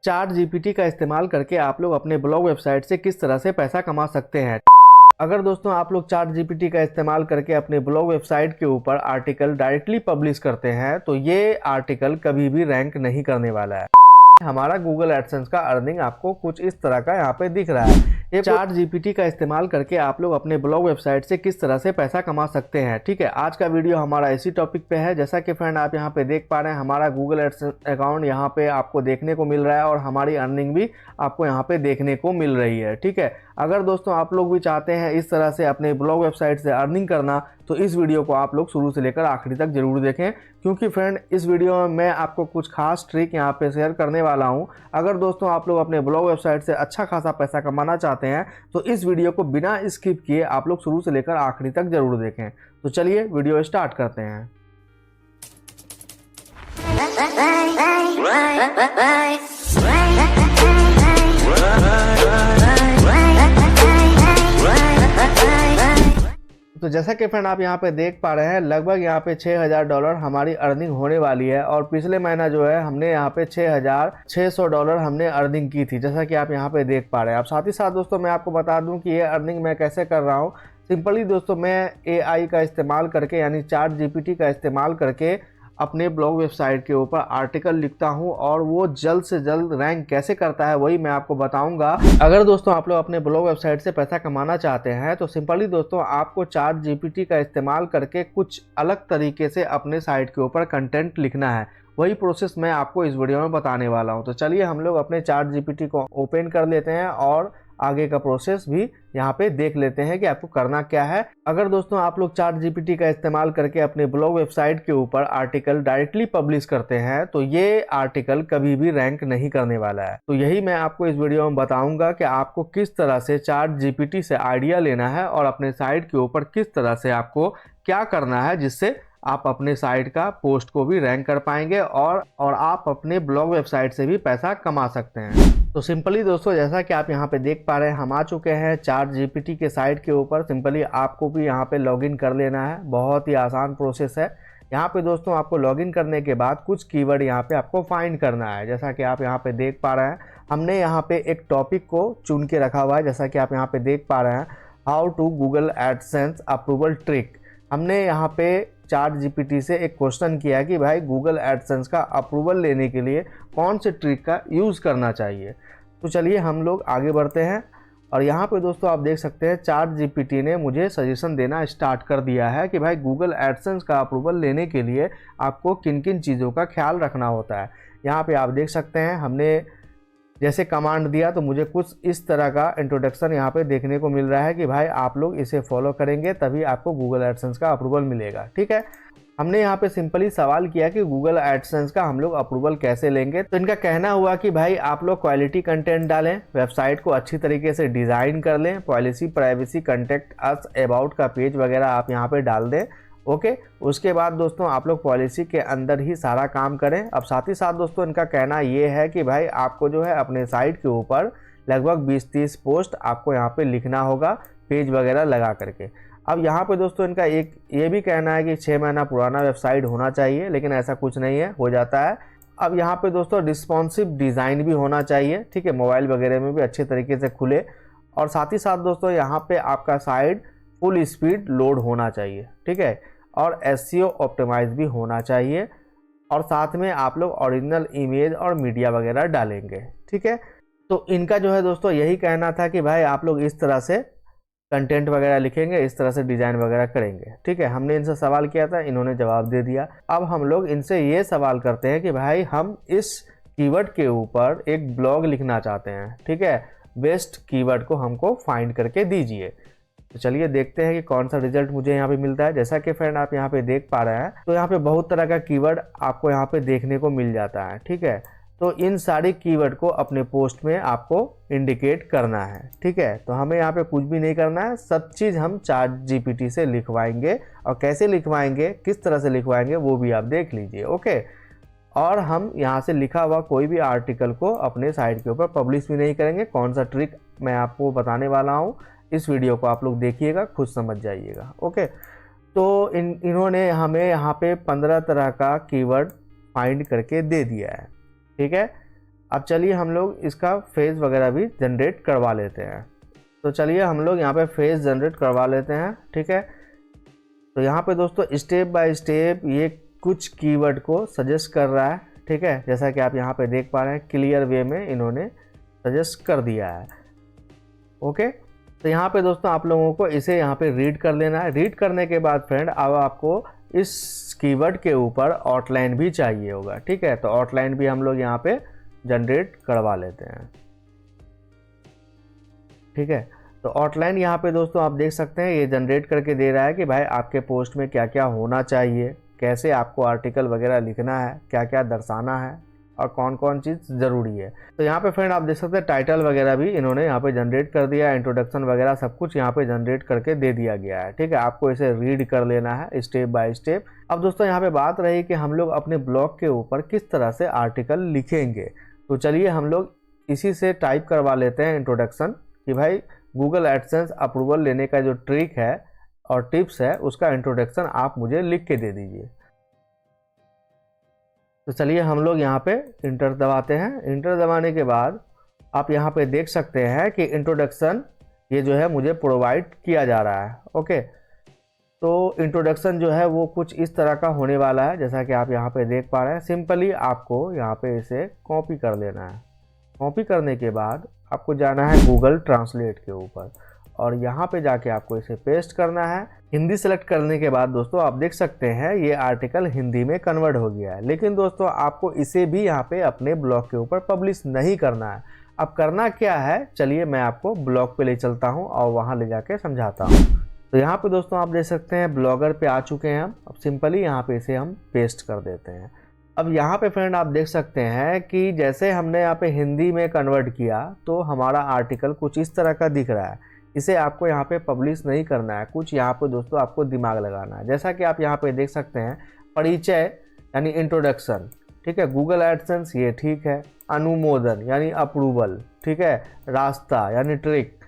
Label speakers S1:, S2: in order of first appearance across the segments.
S1: Chart GPT का इस्तेमाल करके आप लोग अपने ब्लॉग वेबसाइट से किस तरह से पैसा कमा सकते हैं। अगर दोस्तों आप लोग चार्ट जीपीटी का इस्तेमाल करके अपने ब्लॉग वेबसाइट के ऊपर आर्टिकल डायरेक्टली पब्लिश करते हैं तो ये आर्टिकल कभी भी रैंक नहीं करने वाला है। हमारा गूगल एडसेंस का अर्निंग आपको कुछ इस तरह का यहाँ पे दिख रहा है। ये चार्ट जीपीटी का इस्तेमाल करके आप लोग अपने ब्लॉग वेबसाइट से किस तरह से पैसा कमा सकते हैं। ठीक है, आज का वीडियो हमारा इसी टॉपिक पे है। जैसा कि फ्रेंड आप यहाँ पे देख पा रहे हैं, हमारा गूगल एडसेंस अकाउंट यहाँ पे आपको देखने को मिल रहा है और हमारी अर्निंग भी आपको यहाँ पे देखने को मिल रही है। ठीक है, अगर दोस्तों आप लोग भी चाहते हैं इस तरह से अपने ब्लॉग वेबसाइट से अर्निंग करना तो इस वीडियो को आप लोग शुरू से लेकर आखिरी तक जरूर देखें, क्योंकि फ्रेंड इस वीडियो में मैं आपको कुछ खास ट्रिक यहाँ पे शेयर करने वाला हूँ। अगर दोस्तों आप लोग अपने ब्लॉग वेबसाइट से अच्छा खासा पैसा कमाना चाहते हैं तो इस वीडियो को बिना स्किप किए आप लोग शुरू से लेकर आखिरी तक जरूर देखें। तो चलिए वीडियो स्टार्ट करते हैं। तो जैसा कि फ्रेंड आप यहाँ पे देख पा रहे हैं, लगभग यहाँ पे $6000 हमारी अर्निंग होने वाली है और पिछले महीना जो है हमने यहाँ पे $6600 हमने अर्निंग की थी, जैसा कि आप यहाँ पे देख पा रहे हैं। अब साथ ही साथ दोस्तों मैं आपको बता दूं कि ये अर्निंग मैं कैसे कर रहा हूँ। सिंपली दोस्तों मैं AI का इस्तेमाल करके यानी चार्ट जीपीटी का इस्तेमाल करके अपने ब्लॉग वेबसाइट के ऊपर आर्टिकल लिखता हूं और वो जल्द से जल्द रैंक कैसे करता है वही मैं आपको बताऊंगा। अगर दोस्तों आप लोग अपने ब्लॉग वेबसाइट से पैसा कमाना चाहते हैं तो सिंपली दोस्तों आपको चार्ट जीपीटी का इस्तेमाल करके कुछ अलग तरीके से अपने साइट के ऊपर कंटेंट लिखना है। वही प्रोसेस मैं आपको इस वीडियो में बताने वाला हूं। तो चलिए हम लोग अपने चार्ट जीपीटी को ओपन कर लेते हैं और आगे का प्रोसेस भी यहाँ पे देख लेते हैं कि आपको करना क्या है। अगर दोस्तों आप लोग चार्ट जीपीटी का इस्तेमाल करके अपने ब्लॉग वेबसाइट के ऊपर आर्टिकल डायरेक्टली पब्लिश करते हैं तो ये आर्टिकल कभी भी रैंक नहीं करने वाला है। तो यही मैं आपको इस वीडियो में बताऊंगा कि आपको किस तरह से चार्ट जीपीटी से आइडिया लेना है और अपने साइट के ऊपर किस तरह से आपको क्या करना है जिससे आप अपने साइट का पोस्ट को भी रैंक कर पाएंगे और आप अपने ब्लॉग वेबसाइट से भी पैसा कमा सकते हैं। तो सिंपली दोस्तों जैसा कि आप यहाँ पे देख पा रहे हैं, हम आ चुके हैं चार्ट जीपीटी के साइट के ऊपर। सिंपली आपको भी यहाँ पे लॉगिन कर लेना है, बहुत ही आसान प्रोसेस है। यहाँ पे दोस्तों आपको लॉगिन करने के बाद कुछ कीवर्ड यहाँ पे आपको फाइंड करना है। जैसा कि आप यहाँ पे देख पा रहे हैं, हमने यहाँ पे एक टॉपिक को चुन के रखा हुआ है। जैसा कि आप यहाँ पे देख पा रहे हैं, how to Google AdSense approval trick. हमने यहाँ पे चार्ट जीपीटी से एक क्वेश्चन किया कि भाई गूगल एडसेंस का अप्रूवल लेने के लिए कौन से ट्रिक का यूज़ करना चाहिए। तो चलिए हम लोग आगे बढ़ते हैं और यहाँ पे दोस्तों आप देख सकते हैं चार्ट जीपीटी ने मुझे सजेशन देना स्टार्ट कर दिया है कि भाई गूगल एडसेंस का अप्रूवल लेने के लिए आपको किन किन चीज़ों का ख्याल रखना होता है। यहाँ पे आप देख सकते हैं हमने जैसे कमांड दिया तो मुझे कुछ इस तरह का इंट्रोडक्शन यहाँ पे देखने को मिल रहा है कि भाई आप लोग इसे फॉलो करेंगे तभी आपको गूगल एडसेंस का अप्रूवल मिलेगा। ठीक है, हमने यहाँ पे सिंपली सवाल किया कि गूगल एडसेंस का हम लोग अप्रूवल कैसे लेंगे। तो इनका कहना हुआ कि भाई आप लोग क्वालिटी कंटेंट डालें, वेबसाइट को अच्छी तरीके से डिज़ाइन कर लें, policy privacy contact us about का पेज वगैरह आप यहाँ पे डाल दें। ओके, उसके बाद दोस्तों आप लोग पॉलिसी के अंदर ही सारा काम करें। अब साथ ही साथ दोस्तों इनका कहना ये है कि भाई आपको जो है अपने साइट के ऊपर लगभग 20-30 पोस्ट आपको यहाँ पे लिखना होगा, पेज वगैरह लगा करके। अब यहाँ पे दोस्तों इनका एक ये भी कहना है कि 6 महीना पुराना वेबसाइट होना चाहिए, लेकिन ऐसा कुछ नहीं है, हो जाता है। अब यहाँ पे दोस्तों रिस्पॉन्सिव डिज़ाइन भी होना चाहिए, ठीक है, मोबाइल वगैरह में भी अच्छे तरीके से खुले। और साथ ही साथ दोस्तों यहाँ पे आपका साइट फुल स्पीड लोड होना चाहिए, ठीक है, और SEO ऑप्टिमाइज भी होना चाहिए। और साथ में आप लोग ओरिजिनल इमेज और मीडिया वगैरह डालेंगे। ठीक है, तो इनका जो है दोस्तों यही कहना था कि भाई आप लोग इस तरह से कंटेंट वगैरह लिखेंगे, इस तरह से डिज़ाइन वगैरह करेंगे। ठीक है, हमने इनसे सवाल किया था, इन्होंने जवाब दे दिया। अब हम लोग इनसे ये सवाल करते हैं कि भाई हम इस कीवर्ड के ऊपर एक ब्लॉग लिखना चाहते हैं। ठीक है, बेस्ट कीवर्ड को हमको फाइंड करके दीजिए। तो चलिए देखते हैं कि कौन सा रिजल्ट मुझे यहाँ पे मिलता है। जैसा कि फ्रेंड आप यहाँ पे देख पा रहे हैं तो यहाँ पे बहुत तरह का कीवर्ड आपको यहाँ पे देखने को मिल जाता है। ठीक है, तो इन सारी कीवर्ड को अपने पोस्ट में आपको इंडिकेट करना है। ठीक है, तो हमें यहाँ पे कुछ भी नहीं करना है, सब चीज़ हम चार्ट जीपीटी से लिखवाएंगे और कैसे लिखवाएंगे, किस तरह से लिखवाएंगे वो भी आप देख लीजिए। ओके, और हम यहाँ से लिखा हुआ कोई भी आर्टिकल को अपने साइट के ऊपर पब्लिश भी नहीं करेंगे। कौन सा ट्रिक मैं आपको बताने वाला हूँ, इस वीडियो को आप लोग देखिएगा, खुद समझ जाइएगा। ओके, तो इन्होंने हमें यहाँ पे 15 तरह का कीवर्ड फाइंड करके दे दिया है। ठीक है, अब चलिए हम लोग इसका फेज वगैरह भी जनरेट करवा लेते हैं। तो चलिए हम लोग यहाँ पे फेज जनरेट करवा लेते हैं, ठीक है। तो यहाँ पे दोस्तों स्टेप बाय स्टेप ये कुछ कीवर्ड को सजेस्ट कर रहा है, ठीक है। जैसा कि आप यहाँ पे देख पा रहे हैं क्लियर वे में इन्होंने सजेस्ट कर दिया है, ओके। तो यहाँ पे दोस्तों आप लोगों को इसे यहाँ पे रीड कर लेना है। रीड करने के बाद फ्रेंड अब आपको इस कीवर्ड के ऊपर आउटलाइन भी चाहिए होगा, ठीक है। तो आउटलाइन भी हम लोग यहाँ पे जनरेट करवा लेते हैं, ठीक है। तो आउटलाइन यहाँ पे दोस्तों आप देख सकते हैं ये जनरेट करके दे रहा है कि भाई आपके पोस्ट में क्या क्या होना चाहिए, कैसे आपको आर्टिकल वगैरह लिखना है, क्या क्या दर्शाना है और कौन कौन चीज़ ज़रूरी है। तो यहाँ पे फ्रेंड आप देख सकते हैं टाइटल वगैरह भी इन्होंने यहाँ पे जनरेट कर दिया, इंट्रोडक्शन वगैरह सब कुछ यहाँ पे जनरेट करके दे दिया गया है, ठीक है। आपको इसे रीड कर लेना है स्टेप बाय स्टेप। अब दोस्तों यहाँ पे बात रही कि हम लोग अपने ब्लॉग के ऊपर किस तरह से आर्टिकल लिखेंगे। तो चलिए हम लोग इसी से टाइप करवा लेते हैं इंट्रोडक्शन कि भाई गूगल एडसेंस अप्रूवल लेने का जो ट्रिक है और टिप्स है उसका इंट्रोडक्शन आप मुझे लिख के दे दीजिए। तो चलिए हम लोग यहाँ पे इंटर दबाते हैं। इंटर दबाने के बाद आप यहाँ पे देख सकते हैं कि इंट्रोडक्शन ये जो है मुझे प्रोवाइड किया जा रहा है, ओके। तो इंट्रोडक्शन जो है वो कुछ इस तरह का होने वाला है, जैसा कि आप यहाँ पे देख पा रहे हैं। सिंपली आपको यहाँ पे इसे कॉपी कर लेना है। कॉपी करने के बाद आपको जाना है गूगल ट्रांसलेट के ऊपर और यहाँ पे जाके आपको इसे पेस्ट करना है। हिंदी सेलेक्ट करने के बाद दोस्तों आप देख सकते हैं ये आर्टिकल हिंदी में कन्वर्ट हो गया है। लेकिन दोस्तों आपको इसे भी यहाँ पे अपने ब्लॉग के ऊपर पब्लिश नहीं करना है। अब करना क्या है, चलिए मैं आपको ब्लॉग पे ले चलता हूँ और वहाँ ले जाके समझाता हूँ। तो यहाँ पे दोस्तों आप देख सकते हैं ब्लॉगर पे आ चुके हैं हम। अब सिंपली यहाँ पे इसे हम पेस्ट कर देते हैं। अब यहाँ पे फ्रेंड आप देख सकते हैं कि जैसे हमने यहाँ पे हिंदी में कन्वर्ट किया तो हमारा आर्टिकल कुछ इस तरह का दिख रहा है। इसे आपको यहाँ पे पब्लिश नहीं करना है, कुछ यहाँ पे दोस्तों आपको दिमाग लगाना है। जैसा कि आप यहाँ पे देख सकते हैं परिचय यानी इंट्रोडक्शन, ठीक है। गूगल एडसेंस ये ठीक है। अनुमोदन यानी अप्रूवल, ठीक है। रास्ता यानी ट्रिक,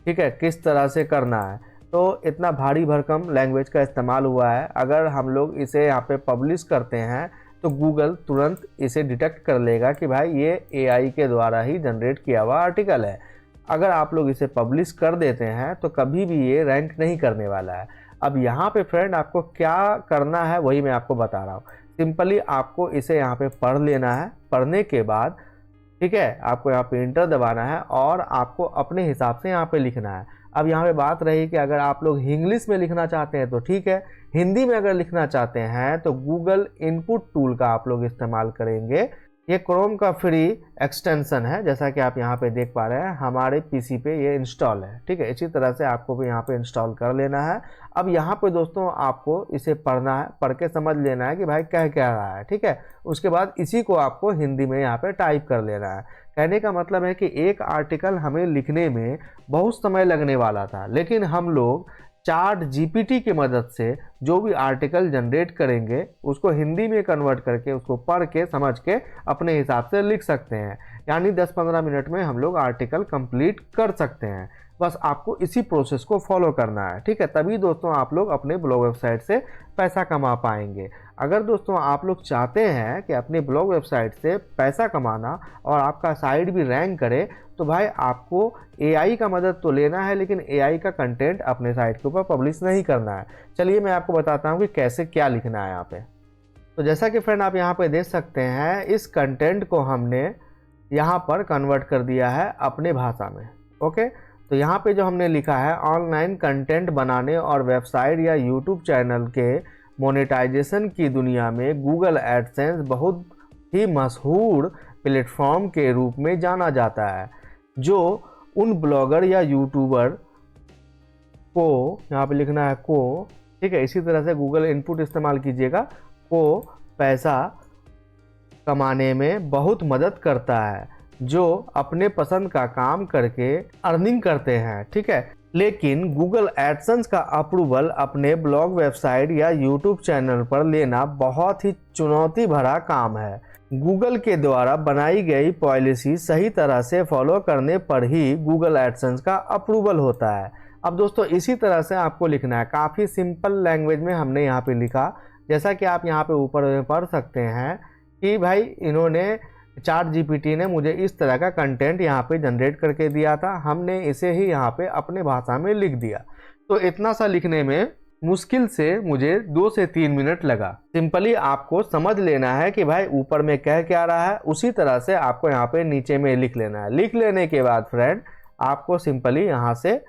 S1: ठीक है, किस तरह से करना है। तो इतना भारी भरकम लैंग्वेज का इस्तेमाल हुआ है। अगर हम लोग इसे यहाँ पे पब्लिश करते हैं तो गूगल तुरंत इसे डिटेक्ट कर लेगा कि भाई ये एआई के द्वारा ही जनरेट किया हुआ आर्टिकल है। अगर आप लोग इसे पब्लिश कर देते हैं तो कभी भी ये रैंक नहीं करने वाला है। अब यहाँ पे फ्रेंड आपको क्या करना है वही मैं आपको बता रहा हूँ। सिंपली आपको इसे यहाँ पे पढ़ लेना है। पढ़ने के बाद ठीक है आपको यहाँ पे इंटर दबाना है और आपको अपने हिसाब से यहाँ पे लिखना है। अब यहाँ पे बात रही कि अगर आप लोग इंग्लिश में लिखना चाहते हैं तो ठीक है, हिंदी में अगर लिखना चाहते हैं तो गूगल इनपुट टूल का आप लोग इस्तेमाल करेंगे। ये क्रोम का फ्री एक्सटेंशन है, जैसा कि आप यहाँ पे देख पा रहे हैं हमारे पीसी पे ये इंस्टॉल है, ठीक है। इसी तरह से आपको भी यहाँ पे इंस्टॉल कर लेना है। अब यहाँ पे दोस्तों आपको इसे पढ़ना है, पढ़ के समझ लेना है कि भाई कह क्या रहा है, ठीक है। उसके बाद इसी को आपको हिंदी में यहाँ पे टाइप कर लेना है। कहने का मतलब है कि एक आर्टिकल हमें लिखने में बहुत समय लगने वाला था, लेकिन हम लोग चैट जीपीटी की मदद से जो भी आर्टिकल जनरेट करेंगे उसको हिंदी में कन्वर्ट करके उसको पढ़ के समझ के अपने हिसाब से लिख सकते हैं। यानी 10-15 मिनट में हम लोग आर्टिकल कंप्लीट कर सकते हैं। बस आपको इसी प्रोसेस को फॉलो करना है, ठीक है। तभी दोस्तों आप लोग अपने ब्लॉग वेबसाइट से पैसा कमा पाएंगे। अगर दोस्तों आप लोग चाहते हैं कि अपने ब्लॉग वेबसाइट से पैसा कमाना और आपका साइट भी रैंक करे तो भाई आपको एआई का मदद तो लेना है, लेकिन एआई का कंटेंट अपने साइट के ऊपर पब्लिश नहीं करना है। चलिए मैं आपको बताता हूँ कि कैसे क्या लिखना है यहाँ पे। तो जैसा कि फ्रेंड आप यहाँ पे देख सकते हैं इस कंटेंट को हमने यहाँ पर कन्वर्ट कर दिया है अपने भाषा में, ओके। तो यहाँ पे जो हमने लिखा है ऑनलाइन कंटेंट बनाने और वेबसाइट या यूट्यूब चैनल के मोनेटाइजेशन की दुनिया में गूगल एडसेंस बहुत ही मशहूर प्लेटफॉर्म के रूप में जाना जाता है, जो उन ब्लॉगर या यूट्यूबर को, यहाँ पे लिखना है को, ठीक है। इसी तरह से गूगल इनपुट इस्तेमाल कीजिएगा, को पैसा कमाने में बहुत मदद करता है, जो अपने पसंद का काम करके अर्निंग करते हैं, ठीक है। लेकिन गूगल एडसेंस का अप्रूवल अपने ब्लॉग वेबसाइट या यूट्यूब चैनल पर लेना बहुत ही चुनौती भरा काम है। गूगल के द्वारा बनाई गई पॉलिसी सही तरह से फॉलो करने पर ही गूगल एडसेंस का अप्रूवल होता है। अब दोस्तों इसी तरह से आपको लिखना है, काफ़ी सिंपल लैंग्वेज में हमने यहाँ पे लिखा। जैसा कि आप यहाँ पे ऊपर पढ़ सकते हैं कि भाई इन्होंने चैट जीपीटी ने मुझे इस तरह का कंटेंट यहाँ पे जनरेट करके दिया था, हमने इसे ही यहाँ पे अपने भाषा में लिख दिया। तो इतना सा लिखने में मुश्किल से मुझे 2 से 3 मिनट लगा। सिंपली आपको समझ लेना है कि भाई ऊपर में कह क्या रहा है, उसी तरह से आपको यहाँ पे नीचे में लिख लेना है। लिख लेने के बाद फ्रेंड आपको सिंपली यहाँ से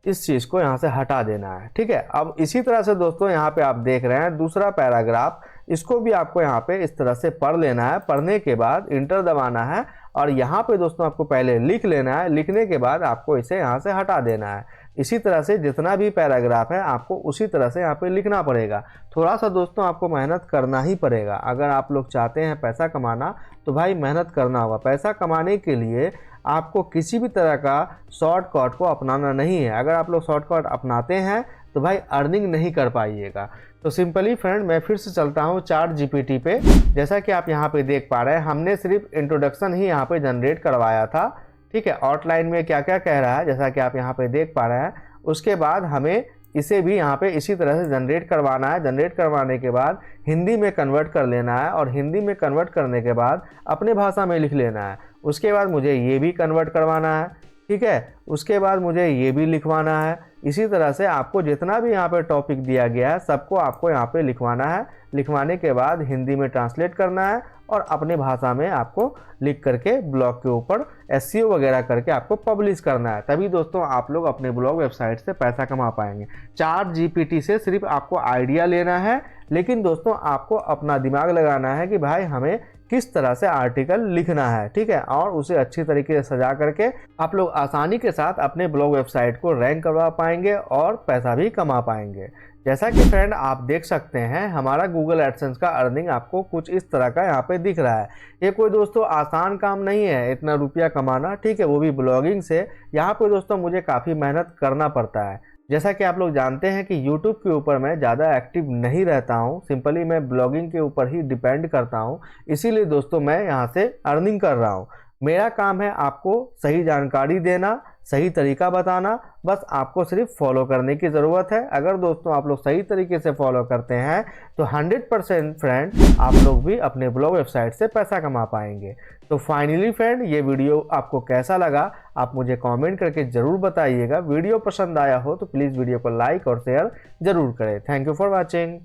S1: इस चीज़ को यहाँ से हटा देना है, ठीक है। अब इसी तरह से दोस्तों यहाँ पे आप देख रहे हैं दूसरा पैराग्राफ, इसको भी आपको यहाँ पे इस तरह से पढ़ लेना है। पढ़ने के बाद इंटर दबाना है और यहाँ पे दोस्तों आपको पहले लिख लेना है। लिखने के बाद आपको इसे यहाँ से हटा देना है। इसी तरह से जितना भी पैराग्राफ है आपको उसी तरह से यहाँ पे लिखना पड़ेगा। थोड़ा सा दोस्तों आपको मेहनत करना ही पड़ेगा। अगर आप लोग चाहते हैं पैसा कमाना तो भाई मेहनत करना होगा। पैसा कमाने के लिए आपको किसी भी तरह का शॉर्टकट को अपनाना नहीं है। अगर आप लोग शॉर्टकट अपनाते हैं तो भाई अर्निंग नहीं कर पाइएगा। तो सिंपली फ्रेंड मैं फिर से चलता हूँ चैट जीपीटी पे। जैसा कि आप यहाँ पे देख पा रहे हैं हमने सिर्फ इंट्रोडक्शन ही यहाँ पे जनरेट करवाया था, ठीक है। आउटलाइन में क्या क्या कह रहा है जैसा कि आप यहाँ पे देख पा रहे हैं। उसके बाद हमें इसे भी यहाँ पे इसी तरह से जनरेट करवाना है। जनरेट करवाने के बाद हिंदी में कन्वर्ट कर लेना है और हिंदी में कन्वर्ट करने के बाद अपने भाषा में लिख लेना है। उसके बाद मुझे ये भी कन्वर्ट करवाना है, ठीक है। उसके बाद मुझे ये भी लिखवाना है। इसी तरह से आपको जितना भी यहाँ पे टॉपिक दिया गया है सबको आपको यहाँ पे लिखवाना है। लिखवाने के बाद हिंदी में ट्रांसलेट करना है और अपने भाषा में आपको लिख करके ब्लॉग के ऊपर एसईओ वगैरह करके आपको पब्लिश करना है। तभी दोस्तों आप लोग अपने ब्लॉग वेबसाइट से पैसा कमा पाएंगे। चैट जीपीटी से सिर्फ आपको आइडिया लेना है, लेकिन दोस्तों आपको अपना दिमाग लगाना है कि भाई हमें किस तरह से आर्टिकल लिखना है, ठीक है। और उसे अच्छी तरीके से सजा करके आप लोग आसानी के साथ अपने ब्लॉग वेबसाइट को रैंक करवा पाएंगे और पैसा भी कमा पाएंगे। जैसा कि फ्रेंड आप देख सकते हैं हमारा गूगल एडसेंस का अर्निंग आपको कुछ इस तरह का यहाँ पे दिख रहा है। ये कोई दोस्तों आसान काम नहीं है इतना रुपया कमाना, ठीक है, वो भी ब्लॉगिंग से। यहाँ पे दोस्तों मुझे काफ़ी मेहनत करना पड़ता है। जैसा कि आप लोग जानते हैं कि YouTube के ऊपर मैं ज़्यादा एक्टिव नहीं रहता हूँ, सिंपली मैं ब्लॉगिंग के ऊपर ही डिपेंड करता हूँ। इसीलिए दोस्तों मैं यहाँ से अर्निंग कर रहा हूँ। मेरा काम है आपको सही जानकारी देना, सही तरीका बताना, बस आपको सिर्फ फॉलो करने की ज़रूरत है। अगर दोस्तों आप लोग सही तरीके से फॉलो करते हैं तो 100% फ्रेंड आप लोग भी अपने ब्लॉग वेबसाइट से पैसा कमा पाएंगे। तो फाइनली फ्रेंड ये वीडियो आपको कैसा लगा आप मुझे कमेंट करके ज़रूर बताइएगा। वीडियो पसंद आया हो तो प्लीज़ वीडियो को लाइक और शेयर ज़रूर करें। Thank you for watching.